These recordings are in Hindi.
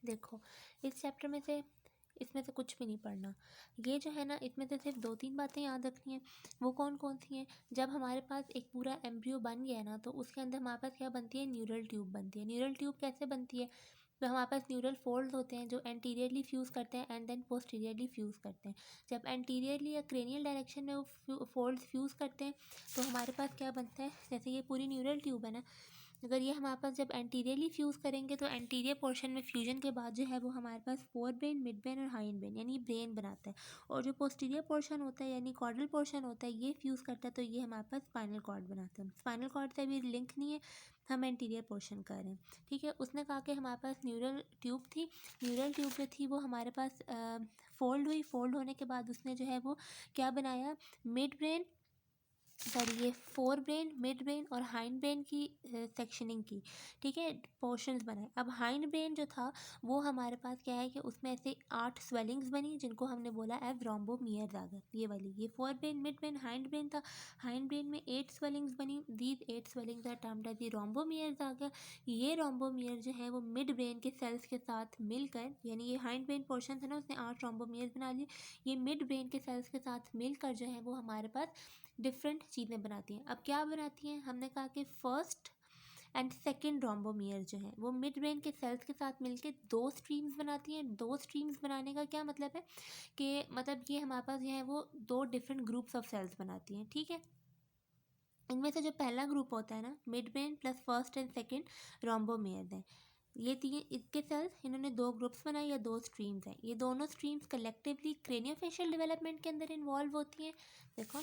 देखो इस चैप्टर में से इसमें से कुछ भी नहीं पढ़ना। ये जो है ना, इसमें से सिर्फ 2-3 बातें याद रखनी है। वो कौन कौन सी हैं? जब हमारे पास एक पूरा एम्ब्रियो बन गया है ना, तो उसके अंदर हमारे पास क्या बनती है? न्यूरल ट्यूब बनती है। न्यूरल ट्यूब कैसे बनती है? तो हमारे पास न्यूरल फोल्ड होते हैं जो एंटीरियरली फ्यूज़ करते हैं एंड देन पोस्टीरियरली फ्यूज़ करते हैं। जब एंटीरियरली या क्रेनियल डायरेक्शन में वो फोल्ड्स फ्यूज़ करते हैं तो हमारे पास क्या बनता है? जैसे ये पूरी न्यूरल ट्यूब है ना, अगर ये हमारे पास जब एंटीरियरली फ्यूज़ करेंगे तो एंटीरियर पोर्शन में फ्यूजन के बाद जो है वो हमारे पास फोर ब्रेन, मिड ब्रेन और हाइंड ब्रेन यानी ब्रेन बनाता है। और जो पोस्टीरियर पोर्शन होता है यानी कॉर्डल पोर्शन होता है, ये फ्यूज़ करता है तो ये हमारे पास स्पाइनल कॉर्ड बनाता है। स्पाइनल कॉर्ड से अभी लिंक नहीं है, हम एंटीरियर पोर्शन कर रहे हैं। ठीक है, उसने कहा कि हमारे पास न्यूरल ट्यूब थी। न्यूरल ट्यूब जो थी वो हमारे पास फोल्ड हुई। फोल्ड होने के बाद उसने जो है वो क्या बनाया? मिड ब्रेन, सॉरी ये फोर ब्रेन, मिड ब्रेन और हाइंड ब्रेन की सेक्शनिंग की। ठीक है, पोर्शंस बनाए। अब हाइंड ब्रेन जो था वो हमारे पास क्या है कि उसमें ऐसे 8 स्वेलिंग्स बनी जिनको हमने बोला एज रोम्बोमियर्स आ गए। ये वाली, ये fore brain, mid brain, hind brain था। हाइंड ब्रेन में 8 स्वेलिंग्स बनी। These 8 swellings are termed as rhombomeres आ गया। ये रोम्बोमियर जो है वो मिड ब्रेन के सेल्स के साथ मिलकर, यानी ये हाइंड ब्रेन पोर्शन था ना, उसने 8 रोम्बोमियर्स बना लिए। ये मिड ब्रेन के सेल्स के साथ मिलकर जो है वो हमारे पास डिफरेंट चीज़ें बनाती हैं। अब क्या बनाती हैं? हमने कहा कि फर्स्ट एंड सेकेंड रोम्बोमियर जो है वो मिड ब्रेन के सेल्स के साथ मिलके 2 स्ट्रीम्स बनाती हैं। 2 स्ट्रीम्स बनाने का क्या मतलब है कि मतलब ये हमारे पास जो है वो 2 डिफरेंट ग्रुप्स ऑफ सेल्स बनाती हैं। ठीक है, इनमें से जो पहला ग्रुप होता है ना, mid brain plus first and second rhombomere है। ये तीन, इसके सेल्स इन्होंने 2 ग्रुप्स बनाए या 2 स्ट्रीम्स हैं। ये दोनों स्ट्रीम्स कलेक्टिवली क्रेनियोफेशियल डेवलपमेंट के अंदर इन्वॉल्व होती हैं। देखो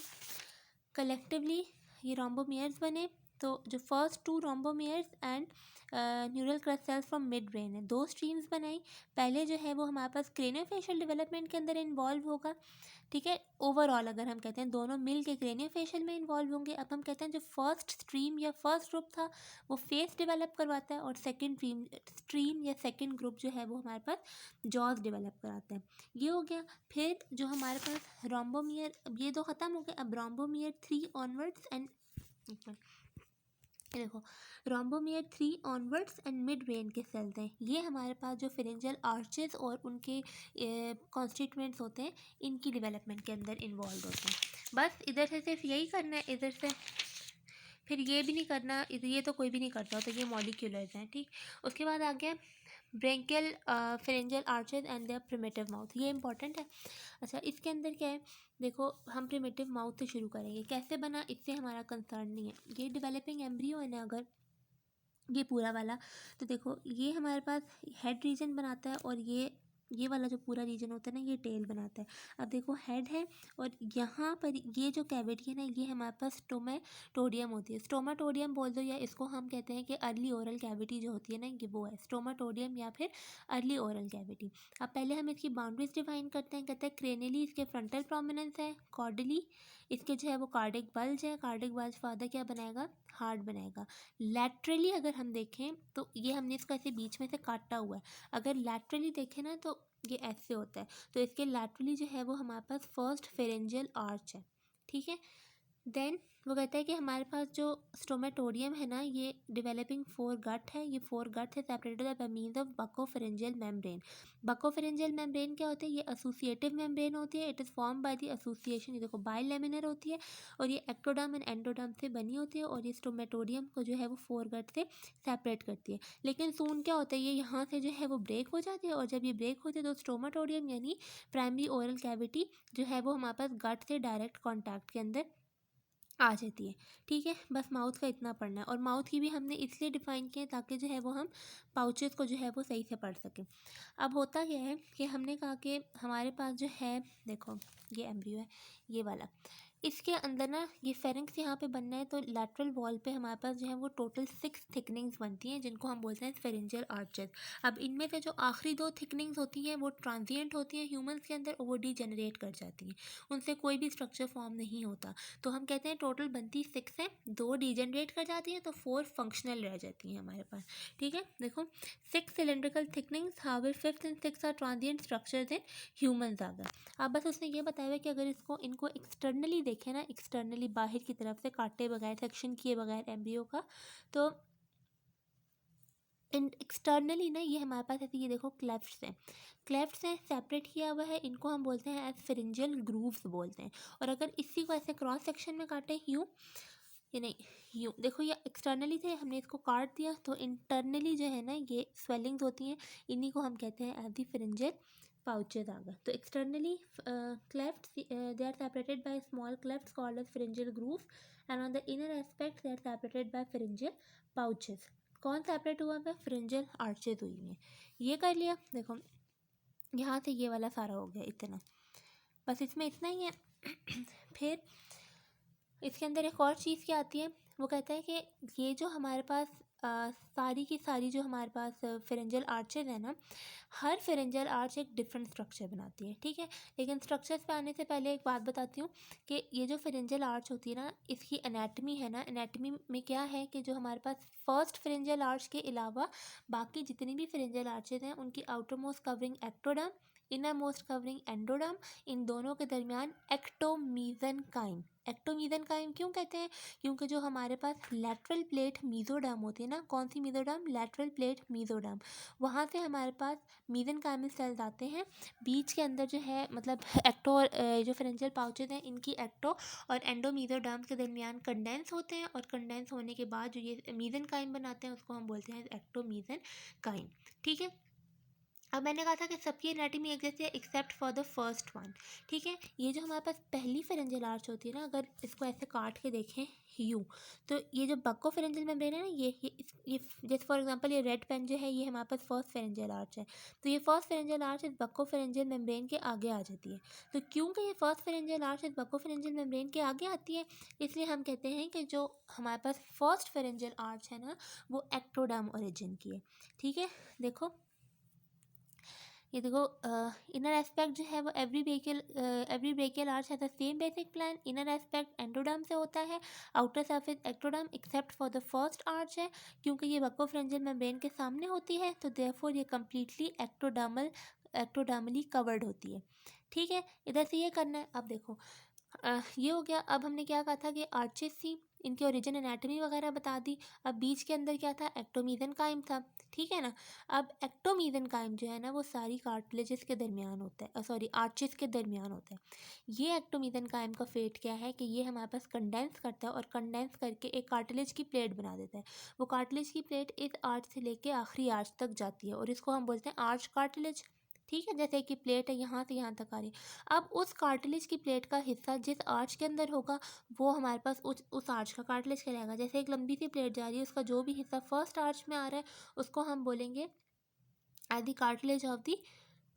कलेक्टिवली ये रोम्बोमियर्स बने, तो जो first 2 rhombomeres and neural crest cells from mid brain है, 2 स्ट्रीम्स बनाई। पहले जो है वो हमारे पास क्रेनियोफेशियल डेवलपमेंट के अंदर इन्वॉल्व होगा। ठीक है, ओवरऑल अगर हम कहते हैं दोनों मिल के क्रेनियोफेशियल में इन्वॉल्व होंगे। अब हम कहते हैं जो फर्स्ट स्ट्रीम या फर्स्ट ग्रुप था वो फेस डेवलप करवाता है और सेकेंड स्ट्रीम या सेकेंड ग्रुप जो है वो हमारे पास जॉज डेवलप कराता है। ये हो गया। फिर जो हमारे पास रोम्बोमियर, अब ये तो ख़त्म हो गया। अब रोम्बोमियर 3 ऑनवर्ड्स एंड, देखो रोम्बोमियर 3 ऑनवर्ड्स एंड मिड ब्रेन के सेल्स हैं। ये हमारे पास जो फेरेंजियल आर्चेस और उनके कॉन्स्टिट्यूएंट्स होते हैं इनकी डेवलपमेंट के अंदर इन्वॉल्व होते हैं। बस इधर से सिर्फ यही करना है, इधर से फिर ये भी नहीं करना, ये तो कोई भी नहीं करता, तो ये मॉलिक्यूलर्स हैं। ठीक, उसके बाद आ गया branchial pharyngeal arches and their primitive mouth. ये इंपॉर्टेंट है। अच्छा, इसके अंदर क्या है? देखो हम प्रिमिटिव माउथ से शुरू करेंगे। कैसे बना इससे हमारा कंसर्न नहीं है। ये डेवलपिंग एम्ब्रियो है ना, अगर ये पूरा वाला, तो देखो ये हमारे पास हेड रीजन बनाता है और ये वाला जो पूरा रीजन होता है ना, ये टेल बनाता है। अब देखो हेड है और यहाँ पर ये जो कैविटी है ना, ये हमारे पास स्टोमेटोडियम होती है। स्टोमेटोडियम बोल दो, या इसको हम कहते हैं कि अर्ली ओरल कैविटी जो होती है ना, ये वो है स्टोमेटोडियम या फिर अर्ली ओरल कैविटी। अब पहले हम इसकी बाउंड्रीज डिफाइन करते हैं। कहते हैं क्रेनियली इसके फ्रंटल प्रोमिनेंस है, कॉर्डली इसके जो है वो कार्डिक बल्ज है। कार्डिक बल्ज फादर क्या बनाएगा? हार्ट बनाएगा। लैटरली अगर हम देखें तो ये हमने इसको ऐसे बीच में से काटा हुआ है। अगर लैटरली देखें ना तो ये ऐसे होता है। तो इसके लैटरली जो है वो हमारे पास फर्स्ट फेरेंजियल आर्च है। ठीक है, देन वो कहता है कि हमारे पास जो स्टोमेटोडियम है ना, ये डेवलपिंग फोर गट है। ये फोर गट है separated by means of buccopharyngeal membrane. Buccopharyngeal membrane क्या होती है? ये एसोसिएटिव मेम्ब्रेन होती है। It is form by the association. ये देखो बाइलेमिनर होती है और ये एक्टोडर्म एंड एंडोडर्म से बनी होती है और ये स्टोमेटोडियम को जो है वो फोर गट से सेपरेट करती है। लेकिन सून क्या होता है, ये यहाँ से जो है वो ब्रेक हो जाती है और जब ये ब्रेक होती है तो स्टोमेटोडियम यानी प्राइमरी ओरल कैविटी जो है वो हमारे पास गट से डायरेक्ट कॉन्टैक्ट के अंदर आ जाती है। ठीक है, बस माउथ का इतना पढ़ना है। और माउथ की भी हमने इसलिए डिफ़ाइन किया ताकि जो है वो हम पाउचेस को जो है वो सही से पढ़ सकें। अब होता क्या है कि हमने कहा कि हमारे पास जो है, देखो ये एम्ब्रियो है ये वाला, इसके अंदर ना ये फेरिंक्स यहाँ पे बनना है। तो लैटरल वॉल पे हमारे पास जो है वो टोटल 6 थिकनिंग्स बनती हैं जिनको हम बोलते हैं फेरेंजियल आर्चेस। अब इनमें से जो आखिरी 2 थिकनिंग्स होती हैं वो ट्रांजिएंट होती हैं ह्यूमंस के अंदर और वो डीजेनरेट कर जाती हैं, उनसे कोई भी स्ट्रक्चर फॉर्म नहीं होता। तो हम कहते हैं टोटल बनती 6 है, 2 डीजेनरेट कर जाती हैं तो 4 फंक्शनल रह जाती हैं हमारे पास। ठीक है, देखो 6 cylindrical thickenings, however 5th and 6th are transient structures in humans आ गए। अब बस उसने ये बताया हुआ कि अगर इनको एक्सटर्नली देखें ना, एक्सटर्नली बाहर की तरफ से काटे बगैर, सेक्शन किए बगैर एम्ब्रियो का, तो एक्सटर्नली ना ये हमारे पास ऐसे, ये देखो क्लेफ्ट्स हैं, क्लेफ्ट्स हैं, सेपरेट किया हुआ है, इनको हम बोलते हैं एज फेरेंजियल ग्रूव्स बोलते हैं। और अगर इसी को ऐसे क्रॉस सेक्शन में काटें यूँ, ये नहीं, यूँ देखो, ये एक्सटर्नली थे, हमने इसको काट दिया, तो इंटरनली जो है ना ये स्वेलिंग्स होती हैं, इन्हीं को हम कहते हैं एज दी फेरेंजियल पाउचेज आ गए। तो externally clefts they are separated by small clefts called as pharyngeal grooves, and on the inner aspect they are separated by pharyngeal pouches. कौन सेपरेट हुआ है? फेरेंजियल आर्चेज हुई हैं। ये कर लिया, देखो यहाँ से ये वाला सारा हो गया इतना, बस इसमें इतना ही है। फिर इसके अंदर एक और चीज़ क्या आती है, वो कहता है कि ये जो हमारे पास सारी की सारी जो हमारे पास फेरेंजियल आर्चेज है ना, हर फेरेंजियल आर्च एक डिफरेंट स्ट्रक्चर बनाती है, ठीक है। लेकिन स्ट्रक्चर्स पे आने से पहले एक बात बताती हूँ कि ये जो फेरेंजियल आर्च होती है ना, इसकी एनाटमी है ना, एनाटमी में क्या है कि जो हमारे पास फर्स्ट फेरेंजियल आर्च के अलावा बाकी जितनी भी फेरेंजियल आर्चेज हैं उनकी outer most covering ectoderm, inner most covering endoderm, इन दोनों के दरमियान एक्टोमीजेनकाइम। एक्टोमीजेनकाइम क्यों कहते हैं? क्योंकि जो हमारे पास लैटरल प्लेट मीजोडर्म होती है ना, कौन सी मीजोडर्म? लैटरल प्लेट मीजोडर्म, वहाँ से हमारे पास मीजेनकाइमल सेल्स आते हैं। बीच के अंदर जो है मतलब एक्टो जो फेरेंजियल पाउचेज हैं इनकी एक्टो और एंडोमीजोडर्म के दरमियान कंडेंस होते हैं, और कंडेंस होने के बाद जो ये मीजेनकाइम बनाते हैं उसको हम बोलते हैं एक्टोमीजेनकाइम, ठीक है। अब मैंने कहा था कि सबकी एनाटमी एक जैसी है except for the first one, ठीक है। ये जो हमारे पास पहली फेरेंजियल आर्च होती है ना, अगर इसको ऐसे काट के देखें यूँ, तो ये जो बक्को फेरेंजियल मेम्ब्रेन है ना, ये जैसे फॉर एग्जांपल ये रेड पेन जो है ये हमारे पास फर्स्ट फेरेंजियल आर्च है, तो ये फर्स्ट फेरेंजियल आर्च इस बक्को फेरेंजियल मेम्ब्रेन के आगे आ जाती है। तो क्योंकि ये फर्स्ट फेरेंजियल आर्च इस बक्को फेरेंजियल मेम्ब्रेन के आगे आती है, इसलिए हम कहते हैं कि जो हमारे पास फर्स्ट फेरेंजियल आर्च है ना वो एक्टोडर्म ओरिजिन की है, ठीक है। देखो ये देखो, इनर एस्पेक्ट जो है वो एवरी ब्रेकियल आर्च है the same basic plan. Inner aspect endoderm से होता है, outer surface ectoderm except for the first arch है, क्योंकि ये बक्कोफ्रेंजियल मेम्ब्रेन के सामने होती है, तो देयरफॉर ये कम्प्लीटली एक्टोडर्मली कवर्ड होती है, ठीक है। इधर से ये करना है। अब देखो ये हो गया। अब हमने क्या कहा था कि आर्चेस थी, इनके ओरिजिन एनाटमी वगैरह बता दी। अब बीच के अंदर क्या था? एक्टोमीजेनकाइम था, ठीक है ना। अब एक्टोमीजेनकाइम जो है ना वो सारी कार्टिलेजेस के दरमियान होता है, सॉरी आर्चेस के दरमियान होता है। ये एक्टोमीजेनकाइम का फेट क्या है कि ये हमारे पास कंडेंस करता है और कंडेंस करके एक कार्टिलेज की प्लेट बना देता है। वो कार्टिलेज की प्लेट इस आर्च से लेके आखिरी आर्च तक जाती है और इसको हम बोलते हैं आर्च कार्टिलेज, ठीक है। जैसे कि प्लेट है यहाँ से यहाँ तक आ रही है। अब उस कार्टिलेज की प्लेट का हिस्सा जिस आर्च के अंदर होगा वो हमारे पास उस आर्च का कार्टिलेज कहलाएगा। जैसे एक लंबी सी प्लेट जा रही है, उसका जो भी हिस्सा फर्स्ट आर्च में आ रहा है उसको हम बोलेंगे at the cartilage of the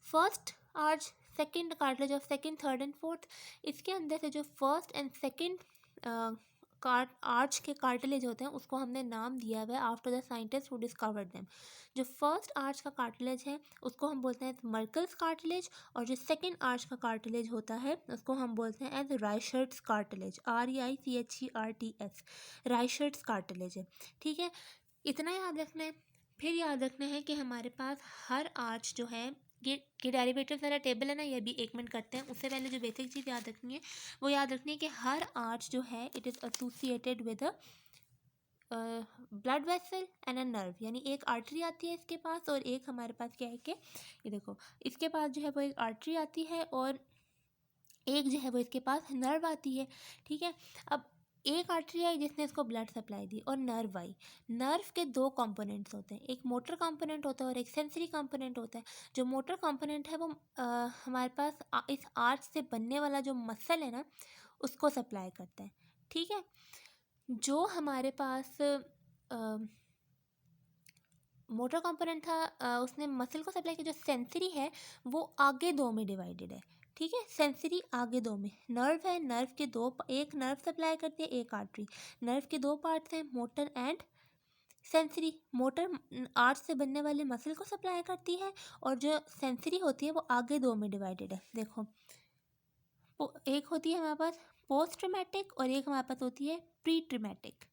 first arch, second cartilage of second, third and fourth. इसके अंदर से जो फर्स्ट एंड सेकंड आर्च के कार्टिलेज होते हैं उसको हमने नाम दिया हुआ है after the scientist who discovered them. जो फर्स्ट आर्च का कार्टिलेज है उसको हम बोलते हैं मर्कल्स कार्टिलेज, और जो सेकंड आर्च का कार्टिलेज होता है उसको हम बोलते हैं एज राइशर्ट्स कार्टिलेज, REICHERTS, राइशर्ट्स कार्टिलेज है, ठीक है। इतना याद रखना है। फिर याद रखना है कि हमारे पास हर आर्च जो है ये डेरिवेटिव वाला टेबल है ना, ये भी 1 मिनट करते हैं। उससे पहले जो बेसिक चीज़ याद रखनी है वो याद रखनी है कि हर आर्च जो है it is associated with a blood vessel and a nerve, यानी एक आर्टरी आती है इसके पास और एक हमारे पास क्या है कि ये देखो इसके पास जो है वो एक आर्टरी आती है और एक जो है वो इसके पास नर्व आती है, ठीक है। अब एक आर्टरी आई जिसने इसको ब्लड सप्लाई दी और नर्व आई। नर्व के 2 कंपोनेंट्स होते हैं, एक मोटर कंपोनेंट होता है और एक सेंसरी कंपोनेंट होता है। जो मोटर कंपोनेंट है वो हमारे पास इस आर्च से बनने वाला जो मसल है ना उसको सप्लाई करता है, ठीक है। जो हमारे पास मोटर कंपोनेंट था उसने मसल को सप्लाई किया। जो सेंसरी है वो आगे 2 में डिवाइडेड है, ठीक है। सेंसरी आगे 2 में, नर्व है, नर्व के एक नर्व सप्लाई करती है, एक आर्टरी। नर्व के 2 पार्ट्स हैं, motor and sensory. Motor arch से बनने वाले मसल को सप्लाई करती है और जो सेंसरी होती है वो आगे 2 में डिवाइडेड है। देखो एक होती है हमारे पास पोस्ट ट्रमेटिक और एक हमारे पास होती है प्री ट्रमेटिक।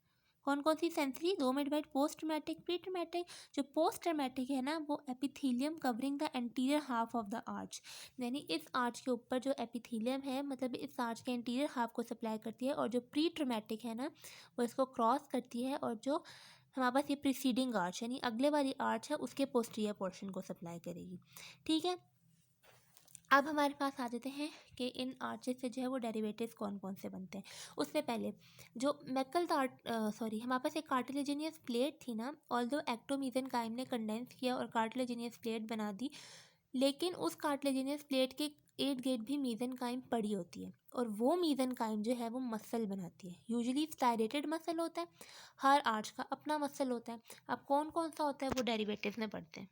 कौन कौन सी सेंसरी? 2 में divide, post traumatic, pre traumatic. जो पोस्ट ट्रमेटिक है ना वो epithelium covering the anterior half of the arch, यानी इस आर्च के ऊपर जो एपिथीलियम है मतलब इस आर्च के एंटीरियर हाफ को सप्लाई करती है। और जो प्री ट्रमेटिक है ना वो इसको क्रॉस करती है और जो हमारे पास ये प्रीसीडिंग आर्च यानी अगले वाली आर्च है उसके पोस्टीरियर पोर्शन को सप्लाई करेगी। ठीक है, अब हमारे पास आ जाते हैं कि इन आर्चेस से जो है वो डेरिवेटिव्स कौन कौन से बनते हैं। उससे पहले जो मैकल हमारे पास एक कार्टिलेजिनियस प्लेट थी ना, ऑल्दो एक्टोमीजेनकाइम ने कंडेंस किया और कार्टिलेजिनियस प्लेट बना दी, लेकिन उस कार्टिलेजिनियस प्लेट के इर्द गिर्द भी मीजेनकाइम पड़ी होती है और वो मीजेनकाइम जो है वो मसल बनाती है। यूजुअली स्टायरेटेड मसल होता है, हर आर्च का अपना मसल होता है। अब कौन कौन सा होता है वो डेरिवेटिव्स में पढ़ते हैं।